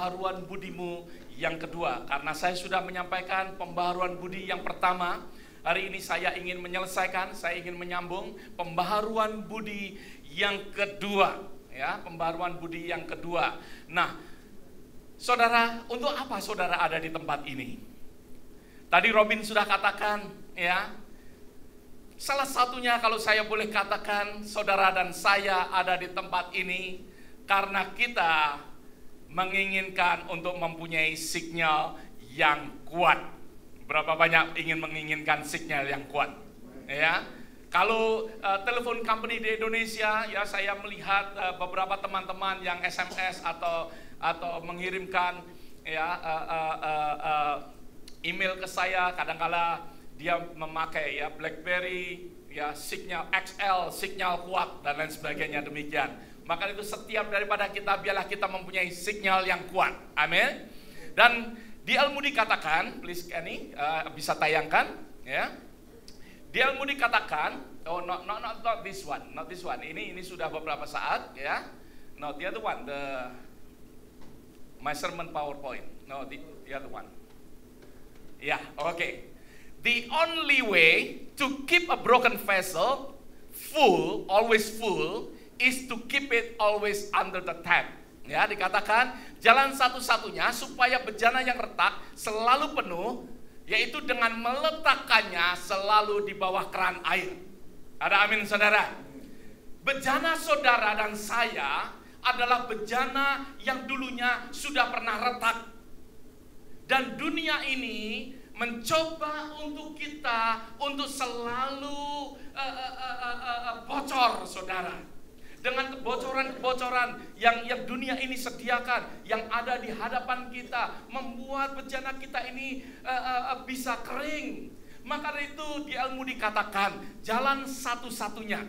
pembaharuan budimu yang kedua. Karena saya sudah menyampaikan pembaharuan budi yang pertama, hari ini saya ingin menyelesaikan, saya ingin menyambung pembaharuan budi yang kedua, ya, pembaharuan budi yang kedua. Nah, saudara, untuk apa saudara ada di tempat ini? Tadi Robin sudah katakan, ya, salah satunya kalau saya boleh katakan, saudara dan saya ada di tempat ini karena kita menginginkan untuk mempunyai sinyal yang kuat. Berapa banyak ingin menginginkan sinyal yang kuat? Ya, kalau telepon company di Indonesia, ya, saya melihat beberapa teman-teman yang SMS atau mengirimkan, ya, email ke saya. Kadang-kala dia memakai, ya, BlackBerry, ya, sinyal XL, sinyal kuat dan lain sebagainya demikian. Maka itu setiap daripada kita, biarlah kita mempunyai sinyal yang kuat. Amin. Dan di Al-Mudi katakan, please Kenny, bisa tayangkan, ya. Di Al-Mudi katakan, oh not this one, not this one. Ini sudah beberapa saat, ya. No, the other one, my sermon PowerPoint. No, the other one. Ya, okay. The only way to keep a broken vessel full, always full, is to keep it always under the tap. Ya, dikatakan jalan satu-satunya supaya bejana yang retak selalu penuh, yaitu dengan meletakkannya selalu di bawah keran air. Ada amin, saudara? Bejana saudara dan saya adalah bejana yang dulunya sudah pernah retak. Dan dunia ini mencoba untuk kita untuk selalu bocor, saudara. Dengan kebocoran-kebocoran yang dunia ini sediakan, yang ada di hadapan kita, membuat bejana kita ini bisa kering. Maka dari itu di Al-Mudi katakan, jalan satu-satunya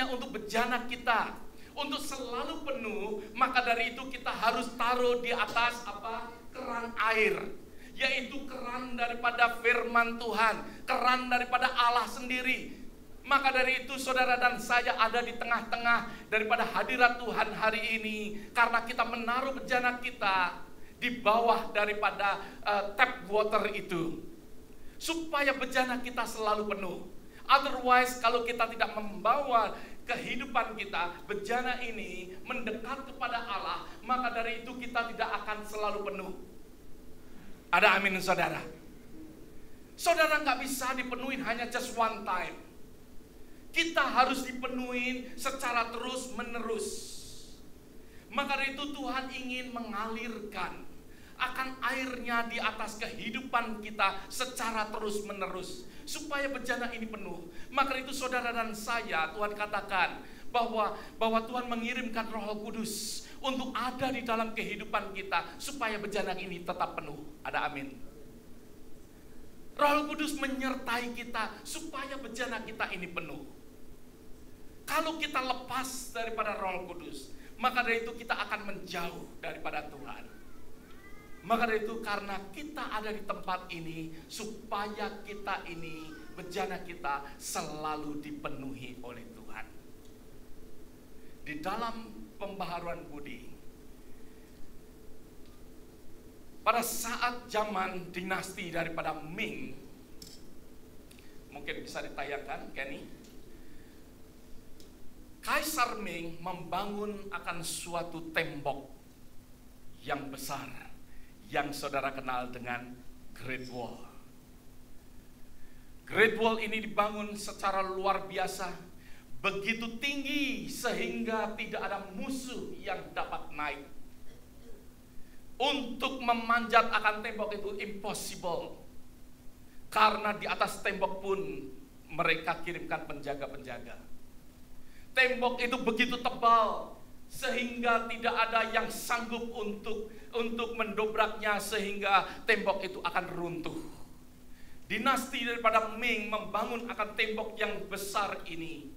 untuk bejana kita untuk selalu penuh, maka dari itu kita harus taruh di atas apa? Keran air, yaitu keran daripada firman Tuhan, keran daripada Allah sendiri. Maka dari itu saudara dan saya ada di tengah-tengah daripada hadirat Tuhan hari ini, karena kita menaruh bejana kita di bawah daripada tap water itu, supaya bejana kita selalu penuh. Otherwise, kalau kita tidak membawa kehidupan kita, bejana ini mendekat kepada Allah, maka dari itu kita tidak akan selalu penuh. Ada amin, saudara? Saudara nggak bisa dipenuhi hanya just one time. Kita harus dipenuhi secara terus menerus. Maka dari itu Tuhan ingin mengalirkan akan airnya di atas kehidupan kita secara terus menerus, supaya bejana ini penuh. Maka itu saudara dan saya, Tuhan katakan bahwa Tuhan mengirimkan Roh Kudus untuk ada di dalam kehidupan kita, supaya bejana ini tetap penuh. Ada amin. Roh Kudus menyertai kita supaya bejana kita ini penuh. Kalau kita lepas daripada Roh Kudus, maka dari itu kita akan menjauh daripada Tuhan. Maka dari itu karena kita ada di tempat ini, supaya kita ini, bejana kita selalu dipenuhi oleh Tuhan. Di dalam pembaharuan budi, pada saat zaman dinasti daripada Ming, mungkin bisa ditayangkan, Kenny. Kaisar Ming membangun akan suatu tembok yang besar, yang saudara kenal dengan Great Wall. Great Wall ini dibangun secara luar biasa, begitu tinggi sehingga tidak ada musuh yang dapat naik. Untuk memanjat akan tembok itu impossible, karena di atas tembok pun mereka kirimkan penjaga-penjaga. Tembok itu begitu tebal sehingga tidak ada yang sanggup untuk mendobraknya, sehingga tembok itu akan runtuh. Dinasti daripada Ming membangun akan tembok yang besar ini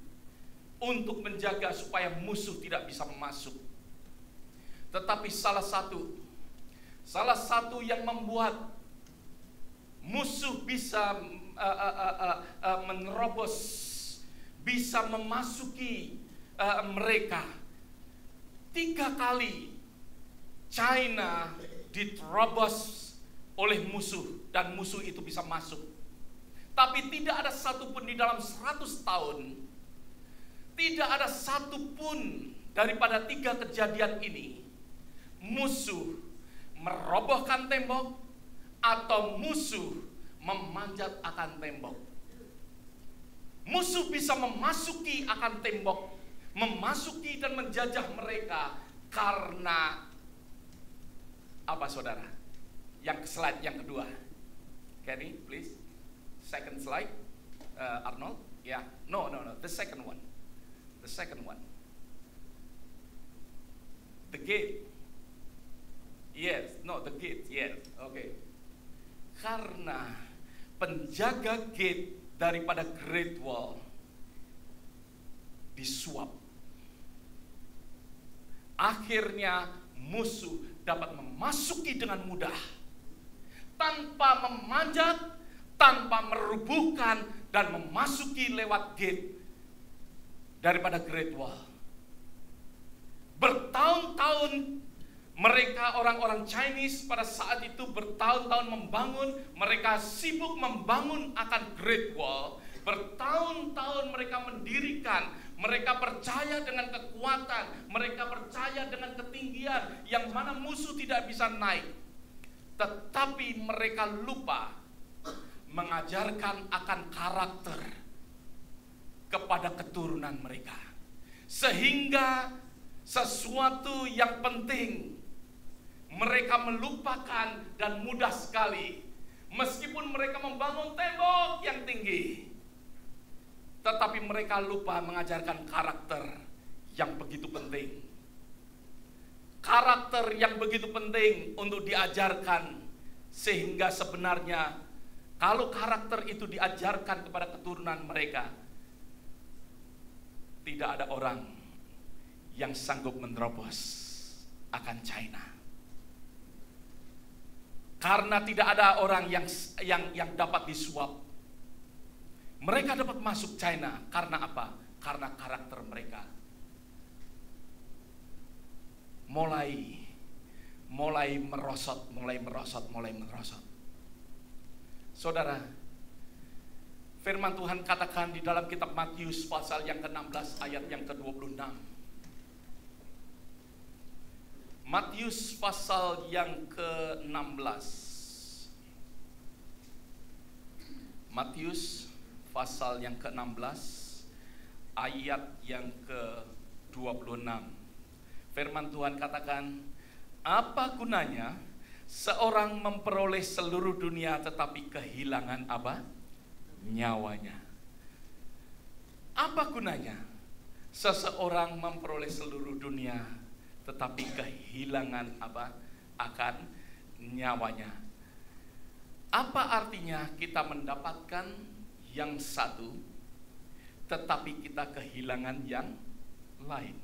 untuk menjaga supaya musuh tidak bisa masuk. Tetapi salah satu yang membuat musuh bisa menerobos, bisa memasuki mereka, 3 kali China diterobos oleh musuh dan musuh itu bisa masuk. Tapi tidak ada satupun di dalam 100 tahun, tidak ada satupun daripada 3 kejadian ini musuh merobohkan tembok atau musuh memanjat akan tembok. Musuh bisa memasuki akan tembok, memasuki dan menjajah mereka karena apa, saudara? Yang slide yang kedua, Kenny, please. Second slide, Arnold. Yeah, no, the second one. The second one. The gate. Yes, no, the gate. Yes, okay. Karena penjaga gate daripada Great Wall disuap, akhirnya musuh dapat memasuki dengan mudah tanpa memanjat, tanpa merubuhkan, dan memasuki lewat gate daripada Great Wall. Bertahun-tahun mereka, orang-orang Chinese pada saat itu bertahun-tahun membangun, mereka sibuk membangun akan Great Wall. Bertahun-tahun mereka mendirikan, mereka percaya dengan kekuatan, mereka percaya dengan ketinggian yang mana musuh tidak bisa naik. Tetapi mereka lupa mengajarkan akan karakter kepada keturunan mereka, sehingga sesuatu yang penting mereka melupakan dan mudah sekali. Meskipun mereka membangun tembok yang tinggi, tetapi mereka lupa mengajarkan karakter yang begitu penting. Karakter yang begitu penting untuk diajarkan, sehingga sebenarnya kalau karakter itu diajarkan kepada keturunan mereka, tidak ada orang yang sanggup menerobos akan China. Karena tidak ada orang yang dapat disuap. Mereka dapat masuk China karena apa? Karena karakter mereka mulai merosot. Saudara, firman Tuhan katakan di dalam kitab Matius pasal yang ke-16 ayat yang ke-26. Matius pasal yang ke-16. Matius pasal yang ke-16 ayat yang ke-26. Firman Tuhan katakan, apa gunanya seorang memperoleh seluruh dunia tetapi kehilangan apa? Nyawanya. Apa gunanya seseorang memperoleh seluruh dunia tetapi kehilangan apa? Akan nyawanya. Apa artinya kita mendapatkan yang satu tetapi kita kehilangan yang lain?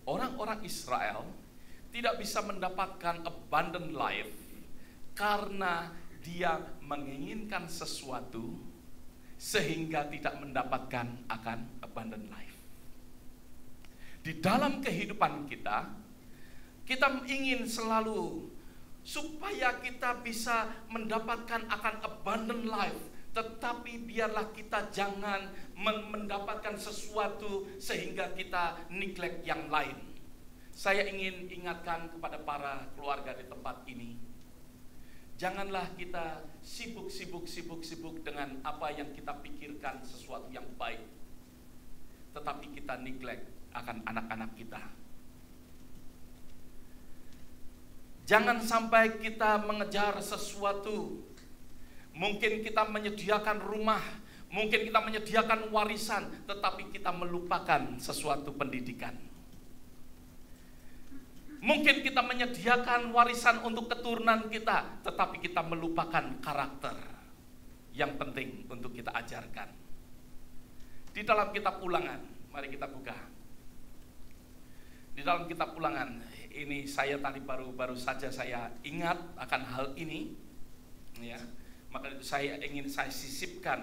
Orang-orang Israel tidak bisa mendapatkan abundant life karena dia menginginkan sesuatu sehingga tidak mendapatkan akan abundant life. Di dalam kehidupan kita ingin selalu supaya kita bisa mendapatkan akan abundant life, tetapi biarlah kita jangan mendapatkan sesuatu sehingga kita neglect yang lain. Saya ingin ingatkan kepada para keluarga di tempat ini, janganlah kita sibuk dengan apa yang kita pikirkan sesuatu yang baik, tetapi kita neglect akan anak-anak kita. Jangan sampai kita mengejar sesuatu. Mungkin kita menyediakan rumah, mungkin kita menyediakan warisan, tetapi kita melupakan sesuatu pendidikan. Mungkin kita menyediakan warisan untuk keturunan kita, tetapi kita melupakan karakter yang penting untuk kita ajarkan. Di dalam kitab Ulangan, mari kita buka. Di dalam kitab Ulangan, ini saya tadi baru saja saya ingat akan hal ini, ya. Maka itu saya sisipkan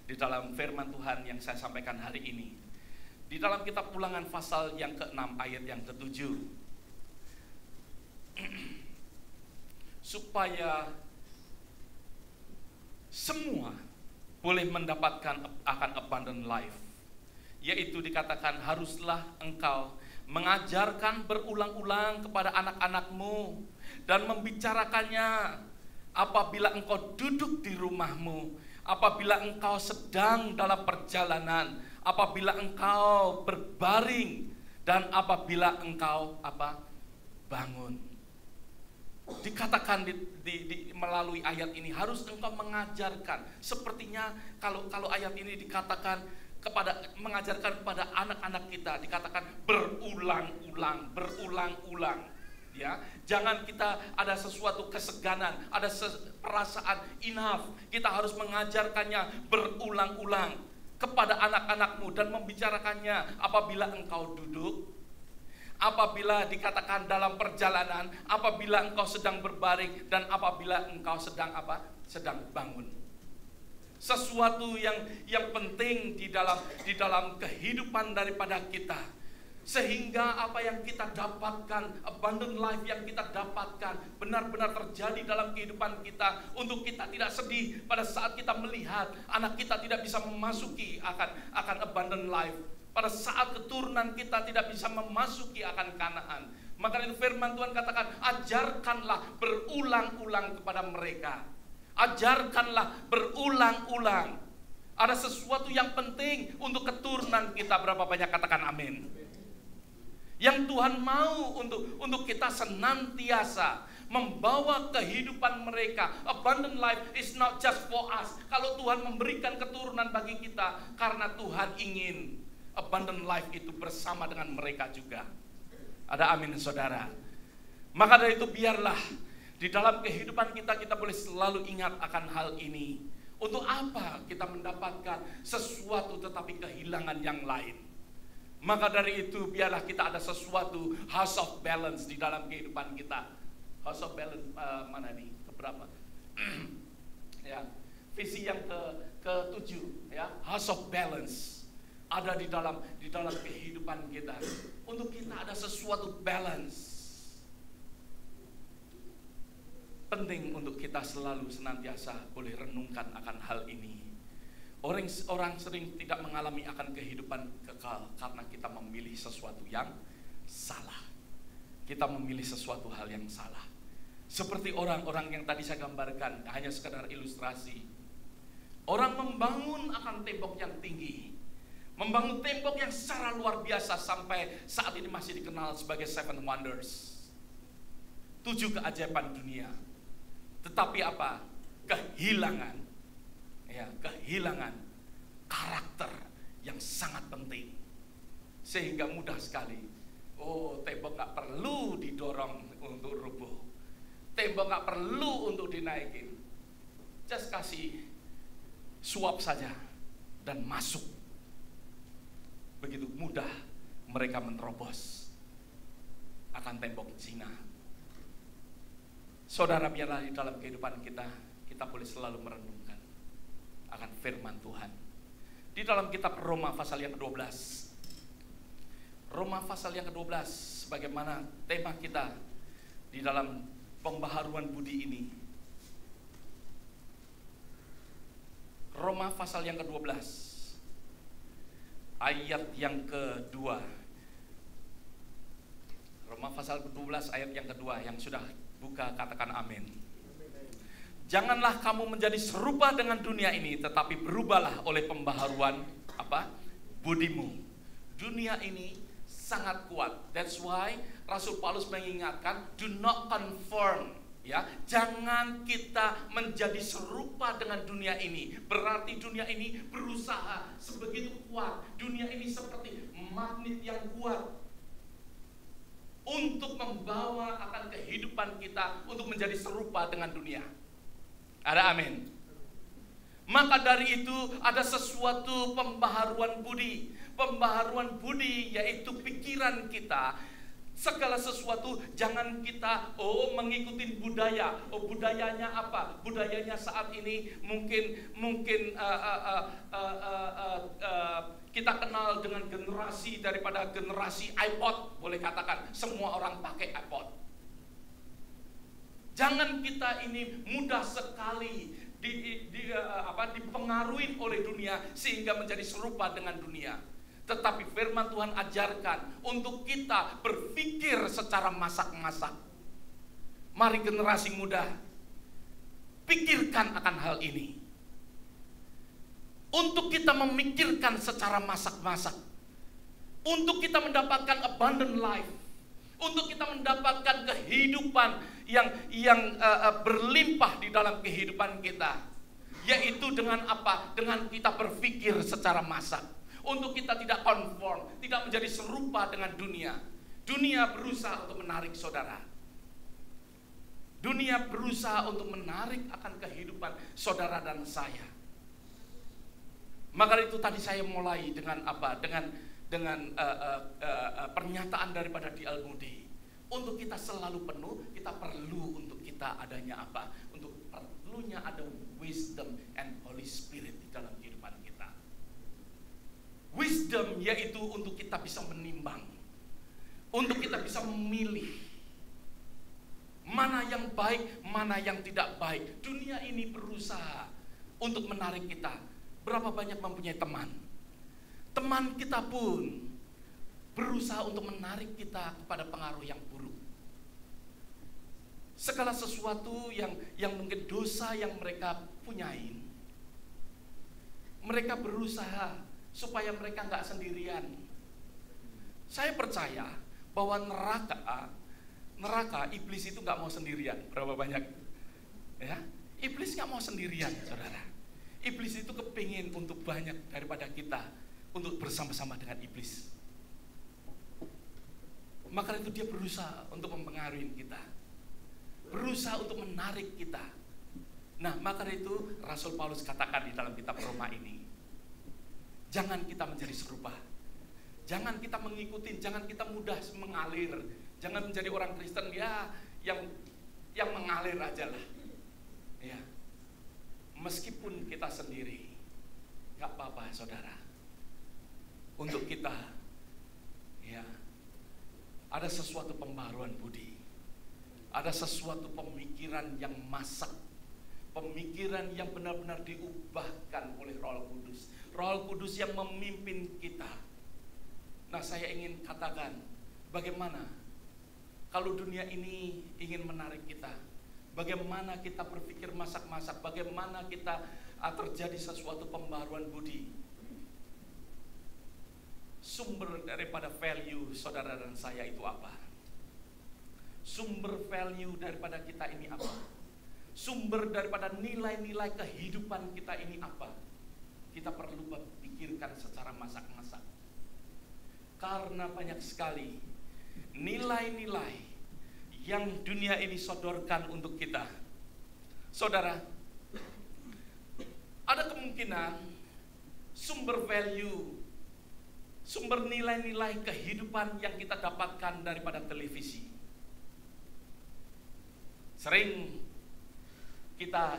di dalam firman Tuhan yang saya sampaikan hari ini. Di dalam kitab Ulangan pasal yang ke-6 ayat yang ke-7. supaya semua boleh mendapatkan akan abundant life. Yaitu dikatakan haruslah engkau mengajarkan berulang-ulang kepada anak-anakmu dan membicarakannya apabila engkau duduk di rumahmu, apabila engkau sedang dalam perjalanan, apabila engkau berbaring, dan apabila engkau bangun. Dikatakan melalui ayat ini harus engkau mengajarkan. Sepertinya kalau ayat ini dikatakan mengajarkan kepada anak-anak kita, dikatakan berulang-ulang. Ya, jangan kita ada sesuatu keseganan, ada perasaan enough. Kita harus mengajarkannya berulang-ulang kepada anak-anakmu dan membicarakannya apabila engkau duduk, apabila dikatakan dalam perjalanan, apabila engkau sedang berbaring, dan apabila engkau sedang bangun. Sesuatu yang penting di dalam kehidupan daripada kita, sehingga apa yang kita dapatkan, abundant life yang kita dapatkan, benar-benar terjadi dalam kehidupan kita, untuk kita tidak sedih pada saat kita melihat anak kita tidak bisa memasuki akan abundant life. Pada saat keturunan kita tidak bisa memasuki akan Kanaan. Maka itu firman Tuhan katakan, ajarkanlah berulang-ulang kepada mereka. Ajarkanlah berulang-ulang. Ada sesuatu yang penting untuk keturunan kita. Berapa banyak katakan amin? Yang Tuhan mau untuk kita senantiasa membawa kehidupan mereka. Abundant life is not just for us. Kalau Tuhan memberikan keturunan bagi kita, karena Tuhan ingin abundant life itu bersama dengan mereka juga. Ada amin saudara. Maka dari itu biarlah di dalam kehidupan kita boleh selalu ingat akan hal ini. Untuk apa kita mendapatkan sesuatu tetapi kehilangan yang lain? Maka dari itu biarlah kita ada sesuatu house of balance di dalam kehidupan kita. House of balance mana nih? Keberapa? Ya, visi yang ke-7 ya, house of balance. Ada di dalam kehidupan kita. Untuk kita ada sesuatu balance. Penting untuk kita selalu senantiasa boleh renungkan akan hal ini. Orang sering tidak mengalami akan kehidupan kekal karena kita memilih sesuatu yang salah. Kita memilih sesuatu hal yang salah. Seperti orang-orang yang tadi saya gambarkan, hanya sekadar ilustrasi. Orang membangun akan tembok yang tinggi. Membangun tembok yang secara luar biasa sampai saat ini masih dikenal sebagai Seven Wonders. 7 keajaiban dunia. Tetapi apa? Kehilangan karakter yang sangat penting. Sehingga mudah sekali. Oh, tembok gak perlu didorong untuk rubuh. Tembok gak perlu untuk dinaikin. Just kasih suap saja dan masuk. Begitu mudah mereka menerobos akan tembok zina. Saudara, biarlah di dalam kehidupan kita boleh selalu merenungkan akan firman Tuhan. Di dalam kitab Roma pasal yang ke-12. Roma pasal yang ke-12, sebagaimana tema kita di dalam pembaharuan budi ini. Roma pasal yang ke-12. Ayat yang kedua. Roma pasal ke-12 ayat yang kedua. Yang sudah buka katakan amin. Janganlah kamu menjadi serupa dengan dunia ini, tetapi berubahlah oleh pembaharuan budimu. Dunia ini sangat kuat. That's why Rasul Paulus mengingatkan, do not conform. Ya, jangan kita menjadi serupa dengan dunia ini. Berarti dunia ini berusaha sebegitu kuat. Dunia ini seperti magnet yang kuat untuk membawa akan kehidupan kita untuk menjadi serupa dengan dunia. Ada amin. Maka dari itu ada sesuatu pembaharuan budi. Pembaharuan budi yaitu pikiran kita. Segala sesuatu jangan kita mengikuti budaya. Budayanya apa? Budayanya saat ini mungkin kita kenal dengan generasi daripada generasi iPod, boleh katakan semua orang pakai iPod. Jangan kita ini mudah sekali dipengaruhi oleh dunia sehingga menjadi serupa dengan dunia. Tetapi firman Tuhan ajarkan untuk kita berpikir secara masak-masak. Mari generasi muda, pikirkan akan hal ini. Untuk kita memikirkan secara masak-masak. Untuk kita mendapatkan abundant life. Untuk kita mendapatkan kehidupan yang berlimpah di dalam kehidupan kita. Yaitu dengan apa? Dengan kita berpikir secara masak. Untuk kita tidak konform, tidak menjadi serupa dengan dunia. Dunia berusaha untuk menarik saudara. Dunia berusaha untuk menarik akan kehidupan saudara dan saya. Maka itu tadi saya mulai dengan apa? Dengan pernyataan daripada D.L. Moody. Untuk kita selalu penuh, kita perlu untuk kita adanya apa? Untuk perlunya ada wisdom and Holy Spirit di dalam kehidupan kita. Wisdom yaitu untuk kita bisa menimbang, untuk kita bisa memilih mana yang baik, mana yang tidak baik. Dunia ini berusaha untuk menarik kita. Berapa banyak mempunyai teman? Teman kita pun berusaha untuk menarik kita kepada pengaruh yang buruk. Segala sesuatu yang mungkin dosa yang mereka punyain, mereka berusaha supaya mereka nggak sendirian. Saya percaya bahwa neraka iblis itu nggak mau sendirian. Berapa banyak? Ya, iblis nggak mau sendirian, saudara. Iblis itu kepingin untuk banyak daripada kita untuk bersama-sama dengan iblis. Maka itu dia berusaha untuk mempengaruhi kita, berusaha untuk menarik kita. Nah, maka itu Rasul Paulus katakan di dalam kitab Roma ini, jangan kita menjadi serupa, jangan kita mengikuti, jangan kita mudah mengalir, jangan menjadi orang Kristen ya yang mengalir aja lah. Ya, meskipun kita sendiri, gak apa-apa saudara. Untuk kita, ya, ada sesuatu pembaruan budi, ada sesuatu pemikiran yang masak, pemikiran yang benar-benar diubahkan oleh Roh Kudus, Roh Kudus yang memimpin kita. Nah, saya ingin katakan, bagaimana kalau dunia ini ingin menarik kita? Bagaimana kita berpikir masak-masak? Bagaimana kita terjadi sesuatu pembaruan budi? Sumber daripada value saudara dan saya itu apa? Sumber value daripada kita ini apa? Sumber daripada nilai-nilai kehidupan kita ini apa? Kita perlu pikirkan secara masak-masak. Karena banyak sekali nilai-nilai yang dunia ini sodorkan untuk kita. Saudara, ada kemungkinan sumber value, sumber nilai-nilai kehidupan yang kita dapatkan daripada televisi. Sering kita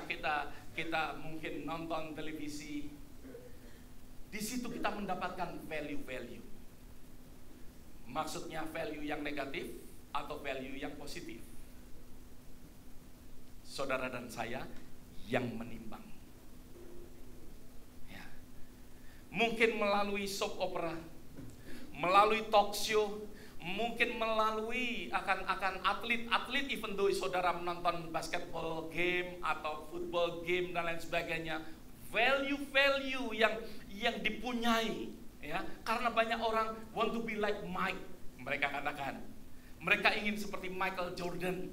mungkin nonton televisi, di situ kita mendapatkan value-value. Maksudnya value yang negatif atau value yang positif. Saudara dan saya yang menimbang. Ya. Mungkin melalui soap opera, melalui talk show, mungkin melalui akan atlet-atlet, even though saudara menonton basketball game atau football game dan lain sebagainya, value-value yang dipunyai, ya, karena banyak orang want to be like Mike, mereka katakan, mereka ingin seperti Michael Jordan.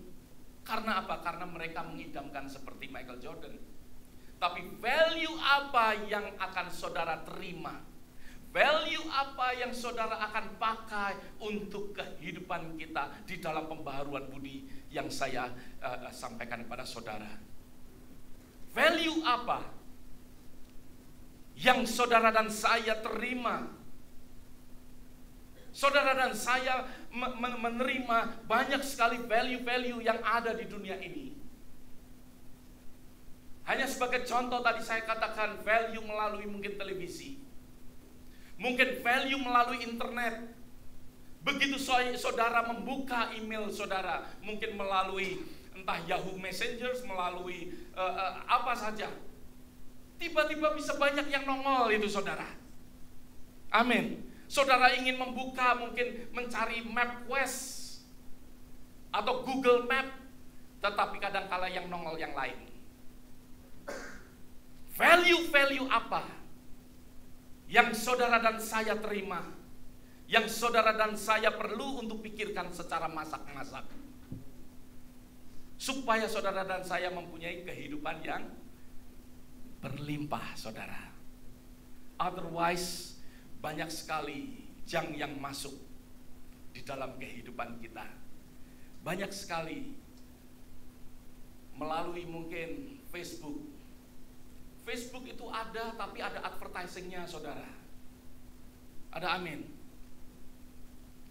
Karena apa? Karena mereka mengidamkan seperti Michael Jordan. Tapi value apa yang akan saudara terima? Value apa yang saudara akan pakai untuk kehidupan kita di dalam pembaharuan budi yang saya sampaikan kepada saudara? Value apa yang saudara dan saya terima? Saudara dan saya menerima banyak sekali value-value yang ada di dunia ini. Hanya sebagai contoh tadi saya katakan value melalui mungkin televisi. Mungkin value melalui internet. Begitu saudara membuka email saudara, mungkin melalui entah Yahoo Messenger, melalui apa saja. Tiba-tiba bisa banyak yang nongol itu saudara. Amin. Saudara ingin membuka, mungkin mencari MapQuest atau Google Map, tetapi kadang-kala yang nongol yang lain. Value-value apa yang saudara dan saya terima, yang saudara dan saya perlu untuk pikirkan secara masak-masak, supaya saudara dan saya mempunyai kehidupan yang berlimpah, saudara. Otherwise, banyak sekali jang yang masuk di dalam kehidupan kita. Banyak sekali melalui mungkin Facebook. Facebook itu ada, tapi ada advertisingnya, saudara. Ada, amin.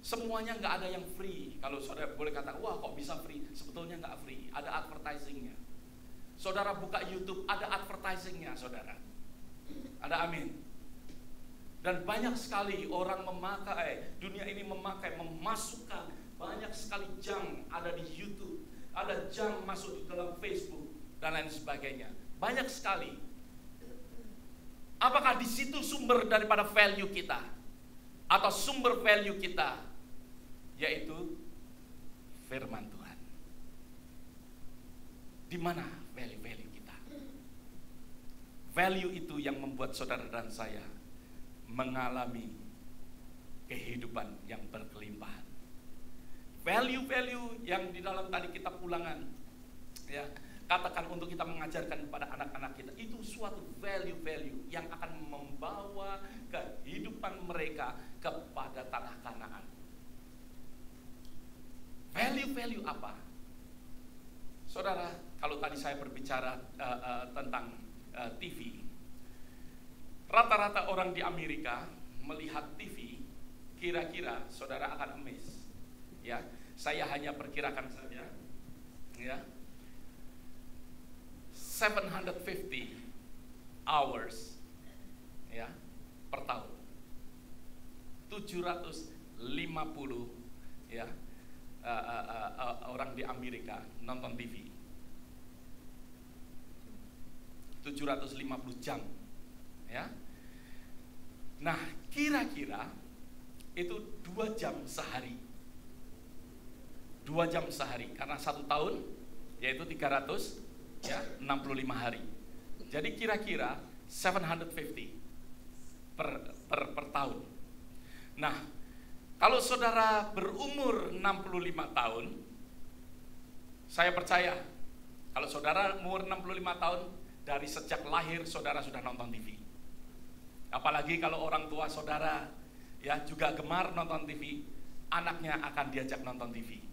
Semuanya nggak ada yang free. Kalau saudara boleh kata, wah kok bisa free? Sebetulnya nggak free, ada advertisingnya. Saudara buka YouTube, ada advertisingnya, saudara. Ada, amin. Dan banyak sekali orang memakai, dunia ini memakai, memasukkan banyak sekali jang ada di YouTube, ada jang masuk di dalam Facebook, dan lain sebagainya. Banyak sekali. Apakah di situ sumber daripada value kita? Atau sumber value kita? Yaitu firman Tuhan. Di mana value-value kita? Value itu yang membuat saudara dan saya mengalami kehidupan yang berkelimpahan. Value-value yang di dalam tadi kita Ulangan, ya, katakan untuk kita mengajarkan kepada anak-anak kita, itu suatu value-value yang akan membawa kehidupan mereka kepada tanah Kanaan. Value-value apa? Saudara, kalau tadi saya berbicara tentang TV, rata-rata orang di Amerika melihat TV, kira-kira saudara akan amazed. Ya, saya hanya perkirakan saja, ya, 750 hours, ya, per tahun. 750, ya, orang di Amerika nonton TV. 750 jam, ya. Nah, kira-kira itu 2 jam sehari. 2 jam sehari, karena 1 tahun yaitu 365 hari. Jadi kira-kira 750 per tahun. Nah, kalau saudara berumur 65 tahun, saya percaya kalau saudara umur 65 tahun, dari sejak lahir saudara sudah nonton TV. Apalagi kalau orang tua saudara ya juga gemar nonton TV, anaknya akan diajak nonton TV.